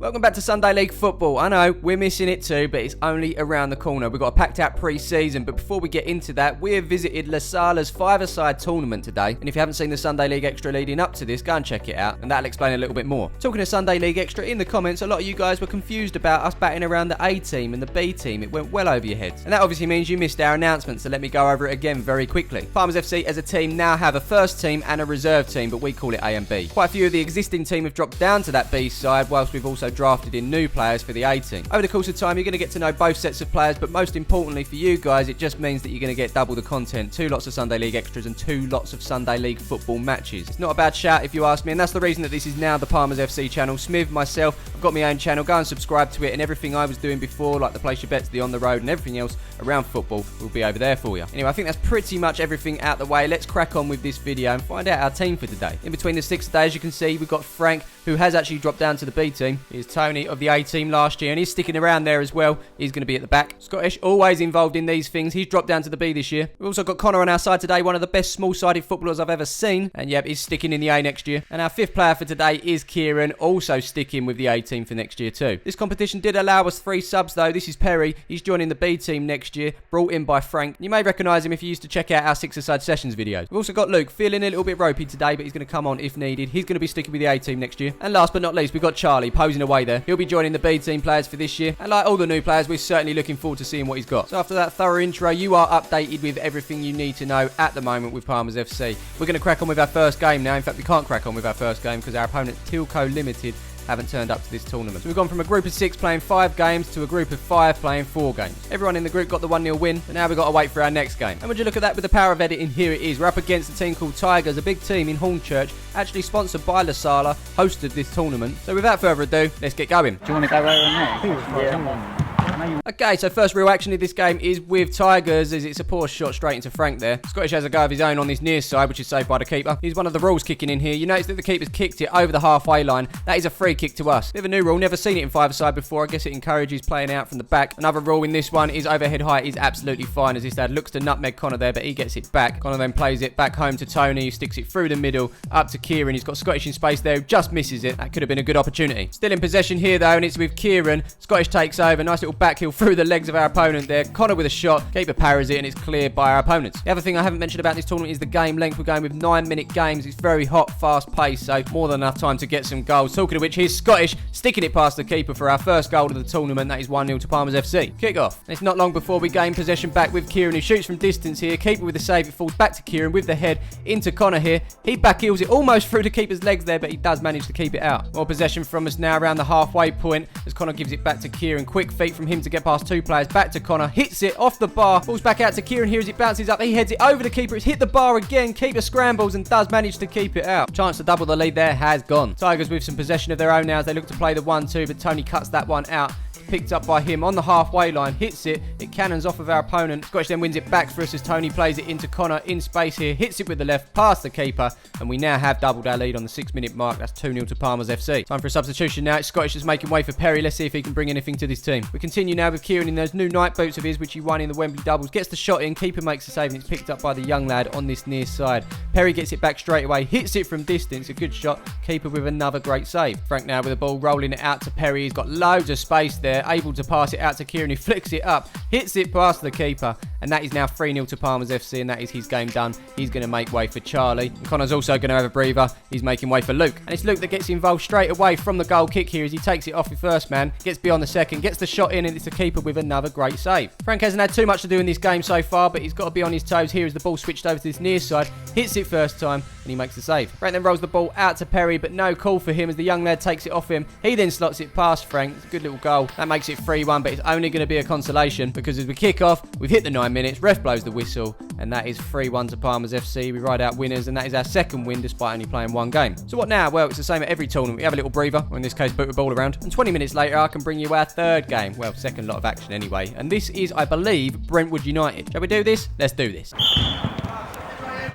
Welcome back to Sunday League Football. I know, we're missing it too, but it's only around the corner. We've got a packed out pre-season, but before we get into that, we have visited Sala's five-a-side tournament today. And if you haven't seen the Sunday League Extra leading up to this, go and check it out, and that'll explain a little bit more. Talking of Sunday League Extra, in the comments, a lot of you guys were confused about us batting around the A team and the B team. It went well over your heads. And that obviously means you missed our announcement, so let me go over it again very quickly. Palmers FC as a team now have a first team and a reserve team, but we call it A and B. Quite a few of the existing team have dropped down to that B side, whilst we've also drafted in new players for the A team. Over the course of time, you're going to get to know both sets of players, but most importantly for you guys, it just means that you're going to get double the content, 2 lots of Sunday League Extras and 2 lots of Sunday League football matches. It's not a bad shout if you ask me, and that's the reason that this is now the Palmers FC channel. Smith, myself, I've got my own channel. Go and subscribe to it, and everything I was doing before, like the Place Your Bets, the On The Road, and everything else around football will be over there for you. Anyway, I think that's pretty much everything out the way. Let's crack on with this video and find out our team for today. In between the 6 days, you can see we've got Frank, who has actually dropped down to the B team. Here's Tony of the A team last year, and he's sticking around there as well. He's going to be at the back. Scottish, always involved in these things. He's dropped down to the B this year. We've also got Connor on our side today, one of the best small-sided footballers I've ever seen. And yep, he's sticking in the A next year. And our 5th player for today is Kieran, also sticking with the A team for next year too. This competition did allow us 3 subs though. This is Perry. He's joining the B team next year, brought in by Frank. You may recognise him if you used to check out our 6-a-side sessions videos. We've also got Luke, feeling a little bit ropey today, but he's going to come on if needed. He's going to be sticking with the A team next year. And last but not least, we've got Charlie posing away there. He'll be joining the B team players for this year. And like all the new players, we're certainly looking forward to seeing what he's got. So after that thorough intro, you are updated with everything you need to know at the moment with Palmers FC. We're going to crack on with our first game now. In fact, we can't crack on with our first game because our opponent, Tilco Limited, haven't turned up to this tournament. So we've gone from a group of 6 playing 5 games to a group of 5 playing 4 games. Everyone in the group got the 1-0 win, but now we've got to wait for our next game. And would you look at that with the power of editing, here it is. We're up against a team called Tigers, a big team in Hornchurch, actually sponsored by Sala, hosted this tournament. So without further ado, let's get going. Do you want to go right on there? Yeah. Okay, so first real action in this game is with Tigers, as it's a poor shot straight into Frank there. Scottish has a go of his own on this near side, which is saved by the keeper. Here's one of the rules kicking in here. You notice that the keeper's kicked it over the halfway line. That is a free kick to us. Bit of a new rule, never seen it in 5-a-side before. I guess it encourages playing out from the back. Another rule in this one is overhead height is absolutely fine, as this lad looks to nutmeg Connor there, but he gets it back. Connor then plays it back home to Tony, who sticks it through the middle, up to Kieran. He's got Scottish in space there, who just misses it. That could have been a good opportunity. Still in possession here though, and it's with Kieran. Scottish takes over, nice little back heel through the legs of our opponent there. Connor with a shot, keeper parries it, and it's cleared by our opponents. The other thing I haven't mentioned about this tournament is the game length. We're going with 9-minute games. It's very hot, fast paced, so more than enough time to get some goals. Talking of which, here's Scottish sticking it past the keeper for our first goal of the tournament. That is 1-0 to Palmers FC. Kick off. And it's not long before we gain possession back with Kieran, who shoots from distance here. Keeper with the save. It falls back to Kieran with the head into Connor here. He back heels it almost through the keeper's legs there, but he does manage to keep it out. More possession from us now around the halfway point as Connor gives it back to Kieran. Quick feet from him to get past 2 players. Back to Connor. Hits it off the bar. Falls back out to Kieran here as it bounces up. He heads it over the keeper. It's hit the bar again. Keeper scrambles and does manage to keep it out. Chance to double the lead there has gone. Tigers with some possession of their own now as they look to play the 1-2, but Tony cuts that one out. Picked up by him on the halfway line, hits it, it cannons off of our opponent. Scottish then wins it back for us as Tony plays it into Connor in space here, hits it with the left, past the keeper, and we now have doubled our lead on the 6-minute mark. That's 2-0 to Palmers FC. Time for a substitution now. It's Scottish that's making way for Perry. Let's see if he can bring anything to this team. We continue now with Kieran in those new night boots of his, which he won in the Wembley doubles. Gets the shot in, keeper makes the save, and it's picked up by the young lad on this near side. Perry gets it back straight away, hits it from distance, a good shot, keeper with another great save. Frank now with the ball, rolling it out to Perry. He's got loads of space there, able to pass it out to Kieran, who flicks it up, hits it past the keeper, and that is now 3-0 to Palmers FC, and that is his game done. He's going to make way for Charlie, and Connor's also going to have a breather. He's making way for Luke, and it's Luke that gets involved straight away from the goal kick here as he takes it off the first man, gets beyond the second, gets the shot in, and it's the keeper with another great save. Frank hasn't had too much to do in this game so far, but he's got to be on his toes here as the ball switched over to this near side, hits it first time, and he makes the save. Frank then rolls the ball out to Perry, but no call for him as the young lad takes it off him. He then slots it past Frank. It's a good little goal. That makes it 3-1, but it's only going to be a consolation because as we kick off, we've hit the 9 minutes, ref blows the whistle, and that is 3-1 to Palmers FC. We ride out winners, and that is our second win despite only playing 1 game. So what now? Well, it's the same at every tournament. We have a little breather, or in this case, boot the ball around, and 20 minutes later, I can bring you our 3rd game. Well, second lot of action anyway, and this is, I believe, Brentwood United. Shall we do this? Let's do this.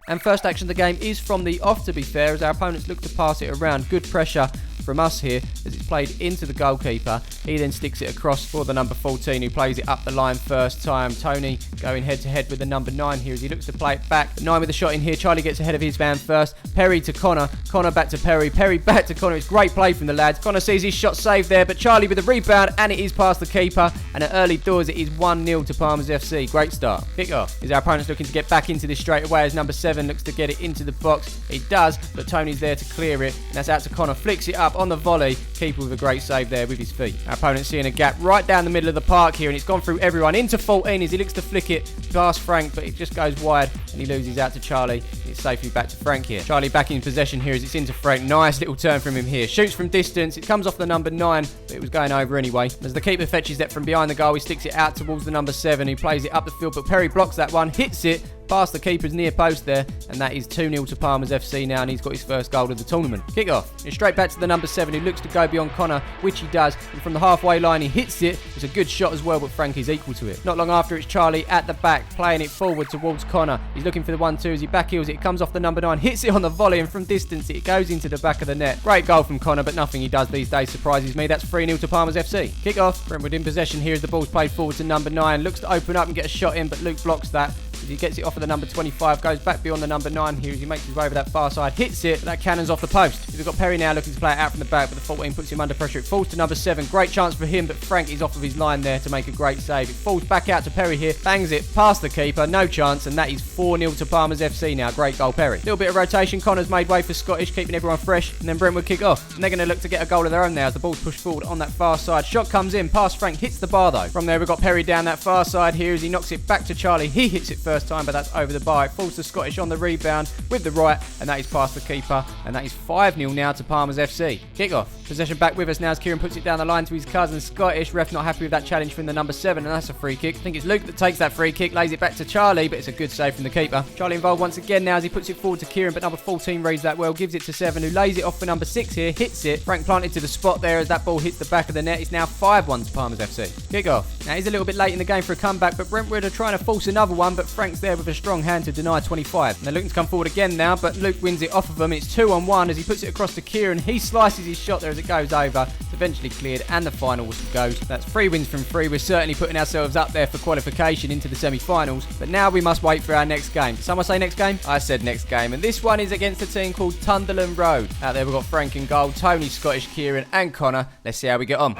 And first action of the game is from the off, to be fair, as our opponents look to pass it around. Good pressure from us here as it's played into the goalkeeper. He then sticks it across for the number 14 who plays it up the line first time. Tony going head to head with the number 9 here as he looks to play it back. The 9 with the shot in here. Charlie gets ahead of his man first. Perry to Connor. Connor back to Perry. Perry back to Connor. It's great play from the lads. Connor sees his shot saved there, but Charlie with the rebound, and it is past the keeper. And at early doors, it is 1-0 to Palmer's FC. Great start. Kick off. Is our opponent's looking to get back into this straight away as number 7 looks to get it into the box. He does, but Tony's there to clear it. And that's out to Connor. Flicks it up on the volley. Keeper with a great save there with his feet. Our opponent's seeing a gap right down the middle of the park here, and it's gone through everyone into 14 as he looks to flick it past Frank, but it just goes wide and he loses out to Charlie. It's safely back to Frank here. Charlie back in possession here as it's into Frank. Nice little turn from him here. Shoots from distance. It comes off the number 9, but it was going over anyway. As the keeper fetches that from behind the goal, he sticks it out towards the number 7 who plays it up the field, but Perry blocks that one, hits it past the keeper's near post there, and that is 2-0 to Palmer's FC now, and he's got his first goal of the tournament. Kick off. It's straight back to the number 7 who looks to go beyond Connor, which he does, and from the halfway line he hits it. It's a good shot as well, but Frank is equal to it. Not long after, it's Charlie at the back playing it forward towards Connor. He's looking for the 1-2 as he backheels it. It comes off the number 9, hits it on the volley, and from distance it goes into the back of the net. Great goal from Connor, but nothing he does these days surprises me. That's 3-0 to Palmer's FC. Kick off. Brentwood in possession here as the ball's played forward to number 9. Looks to open up and get a shot in, but Luke blocks that. He gets it off of the number 25, goes back beyond the number 9 here as he makes his way over that far side, hits it, but that cannon's off the post. We've got Perry now looking to play it out from the back, but the 14 puts him under pressure. It falls to number 7, great chance for him, but Frank is off of his line there to make a great save. It falls back out to Perry here, bangs it past the keeper, no chance, and that is 4-0 to Palmer's FC now. Great goal, Perry. Little bit of rotation, Connor's made way for Scottish, keeping everyone fresh, and then Brentwood kick off. And they're going to look to get a goal of their own now as the ball's pushed forward on that far side. Shot comes in, past Frank, hits the bar though. From there we've got Perry down that far side here as he knocks it back to Charlie. He hits it first time, but that's over the bar. It falls to Scottish on the rebound with the right, and that is past the keeper, and that is 5-0 now to Palmer's FC. Kick off. Possession back with us now as Kieran puts it down the line to his cousin Scottish. Ref not happy with that challenge from the number 7, and that's a free kick. I think it's Luke that takes that free kick, lays it back to Charlie, but it's a good save from the keeper. Charlie involved once again now as he puts it forward to Kieran, but number 14 reads that well, gives it to 7 who lays it off for number 6 here, hits it. Frank planted to the spot there as that ball hits the back of the net. It's now 5-1 to Palmer's FC. Kick off. Now he's a little bit late in the game for a comeback, but Brentwood are trying to force another one, but Frank's there with a strong hand to deny 25. And they're looking to come forward again now, but Luke wins it off of him. It's 2-on-1 as he puts it across to Kieran. He slices his shot there as it goes over. It's eventually cleared, and the final whistle goes. That's 3 wins from 3. We're certainly putting ourselves up there for qualification into the semi-finals, but now we must wait for our next game. Did someone say next game? I said next game, and this one is against a team called Tunderland Road. Out there we've got Frank in goal, Tony, Scottish, Kieran, and Connor. Let's see how we get on.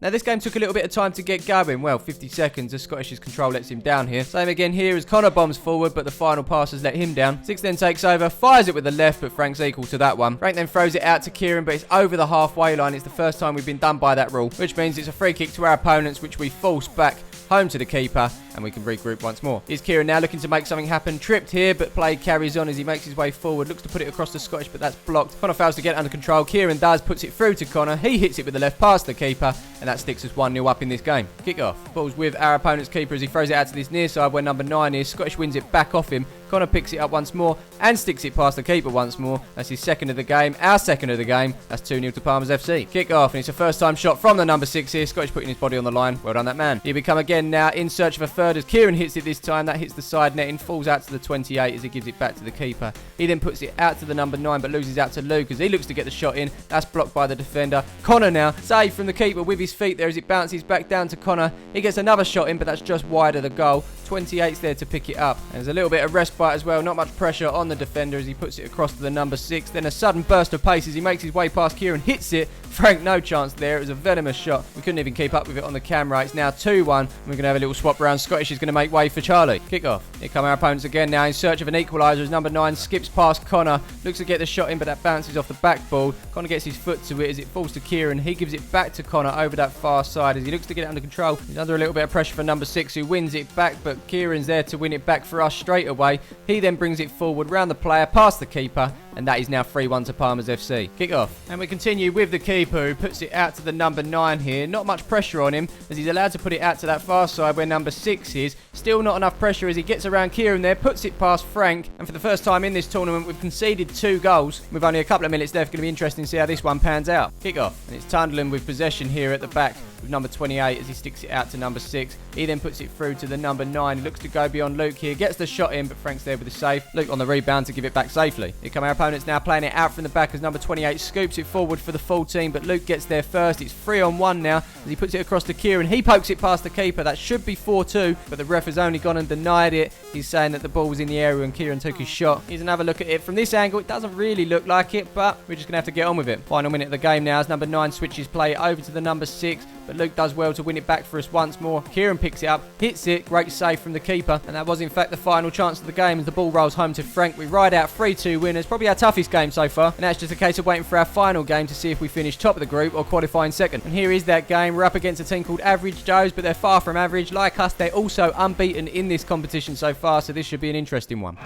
Now this game took a little bit of time to get going. Well, 50 seconds as Scottish's control lets him down here. Same again here as Connor bombs forward, but the final pass has let him down. 6 then takes over, fires it with the left, but Frank's equal to that one. Frank then throws it out to Kieran, but it's over the halfway line. It's the first time we've been done by that rule, which means it's a free kick to our opponents, which we force back home to the keeper, and we can regroup once more. Here's Kieran now looking to make something happen. Tripped here, but play carries on as he makes his way forward. Looks to put it across the Scottish, but that's blocked. Connor fails to get it under control. Kieran does, puts it through to Connor. He hits it with the left past the keeper, and that sticks us 1-0 up in this game. Kick off. Ball's with our opponent's keeper as he throws it out to this near side where number 9 is. Scottish wins it back off him. Connor picks it up once more and sticks it past the keeper once more. That's his second of the game. Our second of the game. That's 2-0 to Palmer's FC. Kick off, and it's a first time shot from the number 6 here. Scottish putting his body on the line. Well done, that man. Here we come again now in search of a third as Kieran hits it this time. That hits the side net and falls out to the 28 as he gives it back to the keeper. He then puts it out to the number 9 but loses out to Luke as he looks to get the shot in. That's blocked by the defender. Connor now. Save from the keeper with his feet there as it bounces back down to Connor. He gets another shot in, but that's just wide of the goal. 28's there to pick it up. And there's a little bit of respite as well. Not much pressure on the defender as he puts it across to the number 6. Then a sudden burst of pace as he makes his way past Kieran. Hits it. Frank, no chance there. It was a venomous shot. We couldn't even keep up with it on the camera. It's now 2-1. We're going to have a little swap around. Scottish is going to make way for Charlie. Kick off. Here come our opponents again now in search of an equaliser as number 9 skips past Connor. Looks to get the shot in, but that bounces off the backboard. Connor gets his foot to it as it falls to Kieran. He gives it back to Connor over that far side as he looks to get it under control. He's under a little bit of pressure for number 6 who wins it back, but Kieran's there to win it back for us straight away. He then brings it forward round the player past the keeper, and that is now 3-1 to Palmer's FC. Kick off. And we continue with the keeper who puts it out to the number 9 here. Not much pressure on him as he's allowed to put it out to that far side where number 6 is. Still not enough pressure as he gets around Kieran there, puts it past Frank. And for the first time in this tournament, we've conceded 2 goals. With only a couple of minutes left, going to be interesting to see how this one pans out. Kick off. And it's Tunderland with possession here at the back. with number 28 as he sticks it out to number 6. He then puts it through to the number 9. He looks to go beyond Luke here. Gets the shot in, but Frank's there with the save. Luke on the rebound to give it back safely. Here come our opponents now playing it out from the back as number 28 scoops it forward for the full team, but Luke gets there first. It's 3-on-1 now as he puts it across to Kieran. He pokes it past the keeper. That should be 4-2, but the ref has only gone and denied it. He's saying that the ball was in the area and Kieran took his shot. Here's another look at it. From this angle, it doesn't really look like it, but we're just going to have to get on with it. Final minute of the game now as number 9 switches play over to the number 6, but Luke does well to win it back for us once more. Kieran picks it up, hits it, great save from the keeper, and that was in fact the final chance of the game as the ball rolls home to Frank. We ride out 3-2 winners, probably our toughest game so far, and now it's just a case of waiting for our final game to see if we finish top of the group or qualifying second. And here is that game. We're up against a team called Average Joes, but they're far from average. Like us, they're also unbeaten in this competition so far, so this should be an interesting one.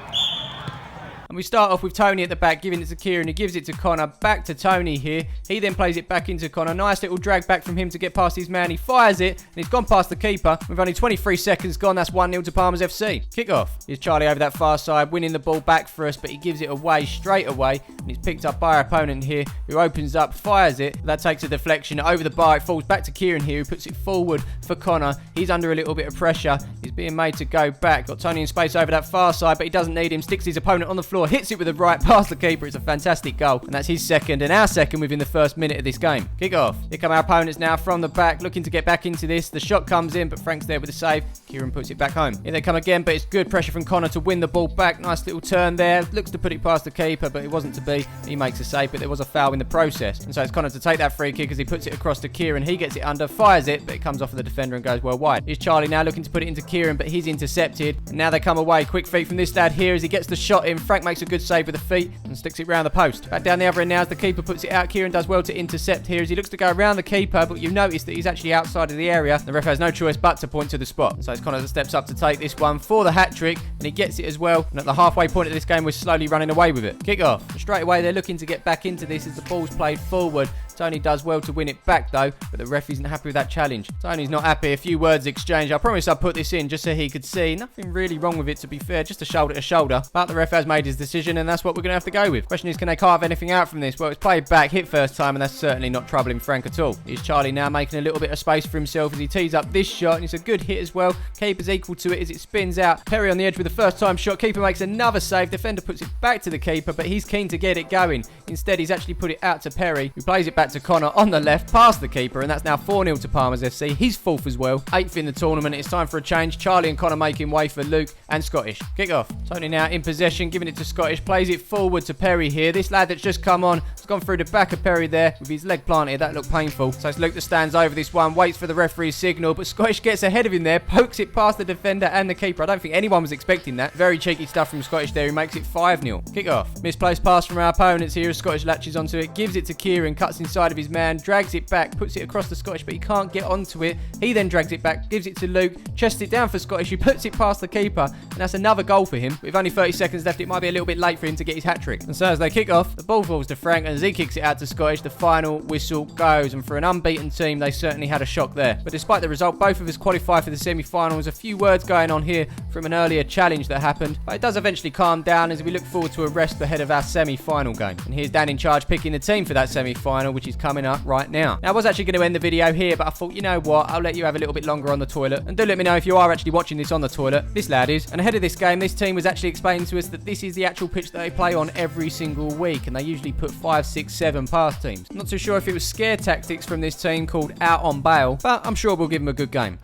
And we start off with Tony at the back, giving it to Kieran, who gives it to Connor. Back to Tony here. He then plays it back into Connor. Nice little drag back from him to get past his man. He fires it, and he's gone past the keeper. With only 23 seconds gone, that's 1-0 to Palmer's FC. Kick-off. Here's Charlie over that far side, winning the ball back for us, but he gives it away straight away, and it's picked up by our opponent here, who opens up, fires it. That takes a deflection over the bar. It falls back to Kieran here, who puts it forward for Connor. He's under a little bit of pressure. He's being made to go back. Got Tony in space over that far side, but he doesn't need him. Sticks his opponent on the floor, hits it with the right past the keeper. It's a fantastic goal, and that's his second and our second within the first minute of this game. Kick off. Here come our opponents now from the back, looking to get back into this. The shot comes in, but Frank's there with the save. Kieran puts it back home. Here they come again, but it's good pressure from Connor to win the ball back. Nice little turn there. Looks to put it past the keeper, but it wasn't to be. He makes a save, but there was a foul in the process. And so it's Connor to take that free kick as he puts it across to Kieran. He gets it under, fires it, but it comes off of the defender and goes well wide. Here's Charlie now looking to put it into Kieran, but he's intercepted. And now they come away. Quick feet from this lad here as he gets the shot in. Frank makes a good save with the feet and sticks it round the post. Back down the other end now as the keeper puts it out. Kieran does well to intercept here as he looks to go around the keeper, but you notice that he's actually outside of the area. The ref has no choice but to point to the spot. And so it's Connor that steps up to take this one for the hat-trick, and he gets it as well. And at the halfway point of this game, we're slowly running away with it. Kick off. And straight away, they're looking to get back into this as the ball's played forward. Tony does well to win it back though, but the ref isn't happy with that challenge. Tony's not happy. A few words exchanged. I promise I'd put this in just so he could see. Nothing really wrong with it, to be fair, just a shoulder to shoulder. But the ref has made his decision, and that's what we're going to have to go with. Question is, can they carve anything out from this? Well, it's played back, hit first time, and that's certainly not troubling Frank at all. Here's Charlie now making a little bit of space for himself as he tees up this shot, and it's a good hit as well. Keeper's equal to it as it spins out. Perry on the edge with the first time shot. Keeper makes another save. Defender puts it back to the keeper, but he's keen to get it going. Instead, he's actually put it out to Perry, who plays it back to Connor on the left, past the keeper, and that's now 4-0 to Palmer's FC. He's fourth as well, 8th in the tournament. It's time for a change. Charlie and Connor making way for Luke and Scottish. Kick off. Tony now in possession, giving it to Scottish, plays it forward to Perry here. This lad that's just come on has gone through the back of Perry there with his leg planted. That looked painful. So it's Luke that stands over this one, waits for the referee's signal, but Scottish gets ahead of him there, pokes it past the defender and the keeper. I don't think anyone was expecting that. Very cheeky stuff from Scottish there, who makes it 5-0. Kick off. Misplaced pass from our opponents here as Scottish latches onto it, gives it to Kieran, cuts inside of his man, drags it back, puts it across the Scottish, but he can't get onto it. He then drags it back, gives it to Luke, chests it down for Scottish, who puts it past the keeper, and that's another goal for him. With only 30 seconds left, it might be a little bit late for him to get his hat-trick. And so as they kick off, the ball falls to Frank, and as he kicks it out to Scottish, the final whistle goes. And for an unbeaten team, they certainly had a shock there. But despite the result, both of us qualify for the semi-finals. A few words going on here from an earlier challenge that happened, but it does eventually calm down as we look forward to a rest ahead of our semi-final game. And here's Dan in charge picking the team for that semi-final, which is coming up right now. Now, I was actually going to end the video here, but I thought, you know what, I'll let you have a little bit longer on the toilet. And do let me know if you are actually watching this on the toilet. This lad is. And ahead of this game, this team was actually explaining to us that this is the actual pitch that they play on every single week, and they usually put 5, 6, 7 past teams. Not too sure if it was scare tactics from this team called Out on Bail, but I'm sure we'll give them a good game.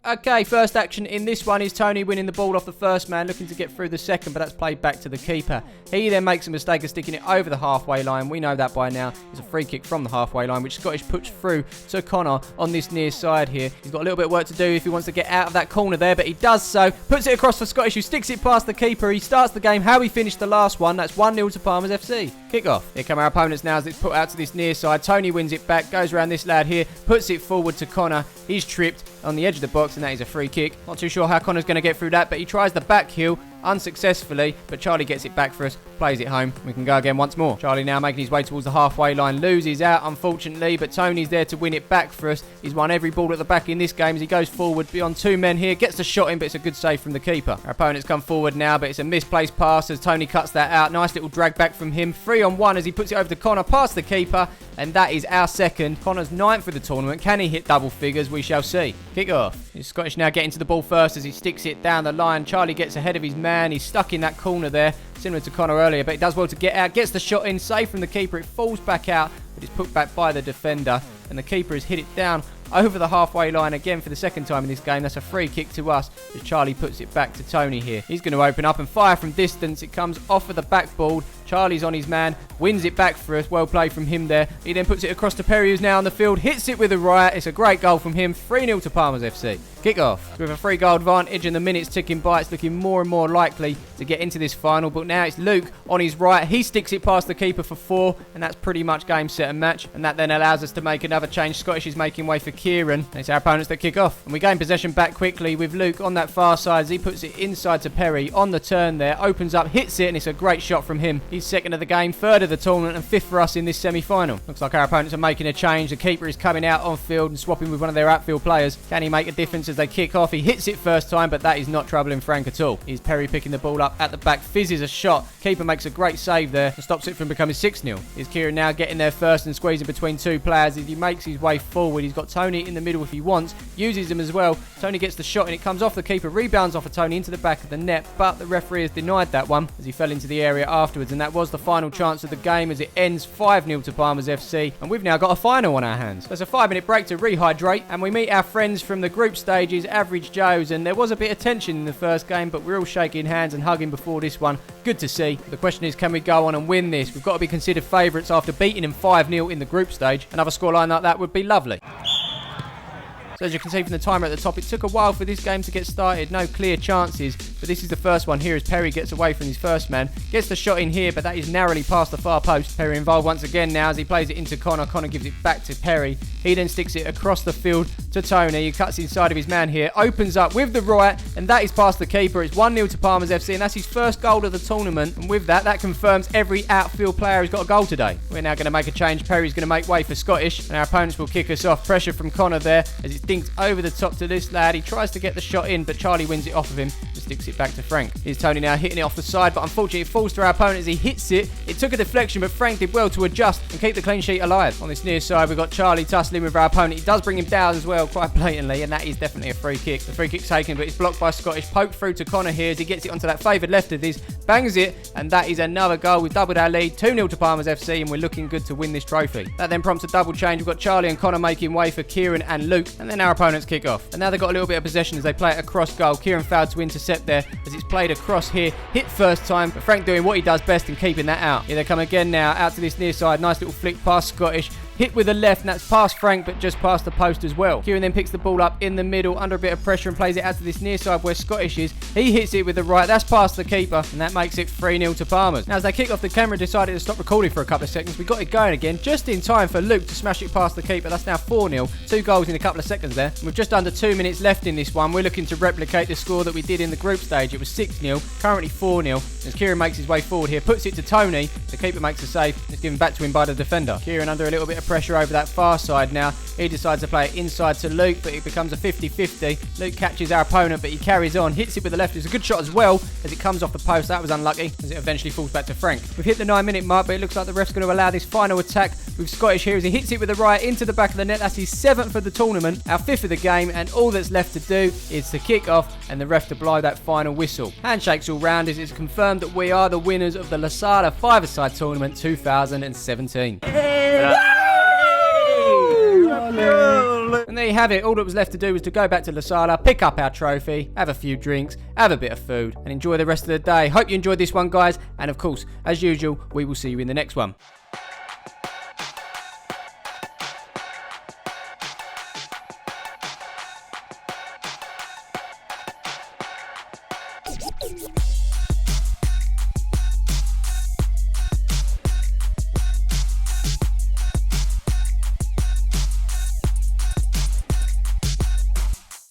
Okay, first action in this one is Tony winning the ball off the first man, looking to get through the second, but that's played back to the keeper. He then makes a mistake of sticking it over the halfway line. We know that by now. It's a free kick from the halfway line, which Scottish puts through to Connor on this near side here. He's got a little bit of work to do if he wants to get out of that corner there, but he does so. Puts it across for Scottish, who sticks it past the keeper. He starts the game how he finished the last one. That's 1-0 to Palmer's FC. Kick off. Here come our opponents now as it's put out to this near side. Tony wins it back, goes around this lad here, puts it forward to Connor. He's tripped on the edge of the box, and that is a free kick. Not too sure how Connor's going to get through that, but he tries the back heel, unsuccessfully, but Charlie gets it back for us, plays it home. We can go again once more. Charlie now making his way towards the halfway line, loses out unfortunately, but Tony's there to win it back for us. He's won every ball at the back in this game as he goes forward beyond 2 men here, gets the shot in, but it's a good save from the keeper. Our opponent's come forward now, but it's a misplaced pass as Tony cuts that out. Nice little drag back from him. 3-on-1 as he puts it over to Connor, past the keeper, and that is our second. Connor's 9th of the tournament. Can he hit double figures? We shall see. Kick off. The Scottish now getting to the ball first as he sticks it down the line. Charlie gets ahead of his man. He's stuck in that corner there, similar to Connor earlier, but he does well to get out. Gets the shot in, safe from the keeper. It falls back out, but it's put back by the defender, and the keeper has hit it down over the halfway line again for the second time in this game. That's a free kick to us as Charlie puts it back to Tony here. He's going to open up and fire from distance. It comes off of the backboard. Charlie's on his man, wins it back for us. Well played from him there. He then puts it across to Perry, who's now on the field, hits it with a right. It's a great goal from him. 3-0 to Palmers FC. Kick off. With a 3-goal advantage and the minutes ticking by, it's looking more and more likely to get into this final. But now it's Luke on his right. He sticks it past the keeper for 4, and that's pretty much game, set and match. And that then allows us to make another change. Scottish is making way for Kieran. And it's our opponents that kick off. And we gain possession back quickly with Luke on that far side as he puts it inside to Perry on the turn there. Opens up, hits it, and it's a great shot from him. He's second of the game, 3rd of the tournament, and 5th for us in this semi-final. Looks like our opponents are making a change. The keeper is coming out on field and swapping with one of their outfield players. Can he make a difference as they kick off? He hits it first time, but that is not troubling Frank at all. He's Perry picking the ball up at the back, fizzes a shot. Keeper makes a great save there and stops it from becoming 6-0. Is Kieran now getting there first and squeezing between 2 players as he makes his way forward. He's got Tony in the middle if he wants, uses him as well. Tony gets the shot and it comes off the keeper, rebounds off of Tony into the back of the net, but the referee has denied that one as he fell into the area afterwards, and that was the final chance of the game as it ends 5-0 to Palmers FC, and we've now got a final on our hands. There's a 5-minute break to rehydrate, and we meet our friends from the group stages, Average Joes, and there was a bit of tension in the first game, but we're all shaking hands and hugging before this one. Good to see. The question is, can we go on and win this? We've got to be considered favourites after beating them 5-0 in the group stage. Another scoreline like that would be lovely. So as you can see from the timer at the top, it took a while for this game to get started. No clear chances, but this is the first one here as Perry gets away from his first man. Gets the shot in here, but that is narrowly past the far post. Perry involved once again now as he plays it into Connor. Connor gives it back to Perry. He then sticks it across the field to Tony. He cuts inside of his man here, opens up with the right, and that is past the keeper. It's 1-0 to Palmers FC, and that's his first goal of the tournament. And with that, that confirms every outfield player has got a goal today. We're now going to make a change. Perry's going to make way for Scottish, and our opponents will kick us off. Pressure from Connor there as it's dinked over the top to this lad. He tries to get the shot in, but Charlie wins it off of him and sticks it back to Frank. Here's Tony now hitting it off the side, but unfortunately it falls to our opponent as he hits it. It took a deflection, but Frank did well to adjust and keep the clean sheet alive. On this near side, we've got Charlie tussling with our opponent. He does bring him down as well, quite blatantly, and that is definitely a free kick. The free kick's taken, but it's blocked by Scottish. Poked through to Connor here as he gets it onto that favoured left of his, bangs it, and that is another goal. We've doubled our lead, 2-0 to Palmers FC, and we're looking good to win this trophy. That then prompts a double change. We've got Charlie and Connor making way for Kieran and Luke, and then our opponents kick off. And now they've got a little bit of possession as they play it across goal. Kieran failed to intercept there as it's played across here. Hit first time, but Frank doing what he does best and keeping that out. Here they come again now, out to this near side. Nice little flick past Scottish. Hit with the left, and that's past Frank, but just past the post as well. Kieran then picks the ball up in the middle under a bit of pressure and plays it out to this near side where Scottish is. He hits it with the right, that's past the keeper, and that makes it 3-0 to Palmers. Now as they kick off, the camera decided to stop recording for a couple of seconds. We got it going again, just in time for Luke to smash it past the keeper. That's now 4-0, 2 goals in a couple of seconds there. And with just under 2 minutes left in this one, we're looking to replicate the score that we did in the group stage. It was 6-0, currently 4-0. As Kieran makes his way forward here, puts it to Tony. The keeper makes a save, and it's given back to him by the defender. Kieran under a little bit of pressure over that far side now. He decides to play it inside to Luke, but it becomes a 50-50. Luke catches our opponent, but he carries on, hits it with the left. It's a good shot as well as it comes off the post. That was unlucky as it eventually falls back to Frank. We've hit the 9-minute mark, but it looks like the ref's going to allow this final attack with Scottish here as he hits it with the right into the back of the net. That's his 7th of the tournament, our 5th of the game, and all that's left to do is to kick off and the ref to blow that final whistle. Handshakes all round as it's confirmed that we are the winners of the La Sala 5-a-side tournament 2017. And there you have it. All that was left to do was to go back to La Sala, pick up our trophy, have a few drinks, have a bit of food, and enjoy the rest of the day. Hope you enjoyed this one, guys. And of course, as usual, we will see you in the next one.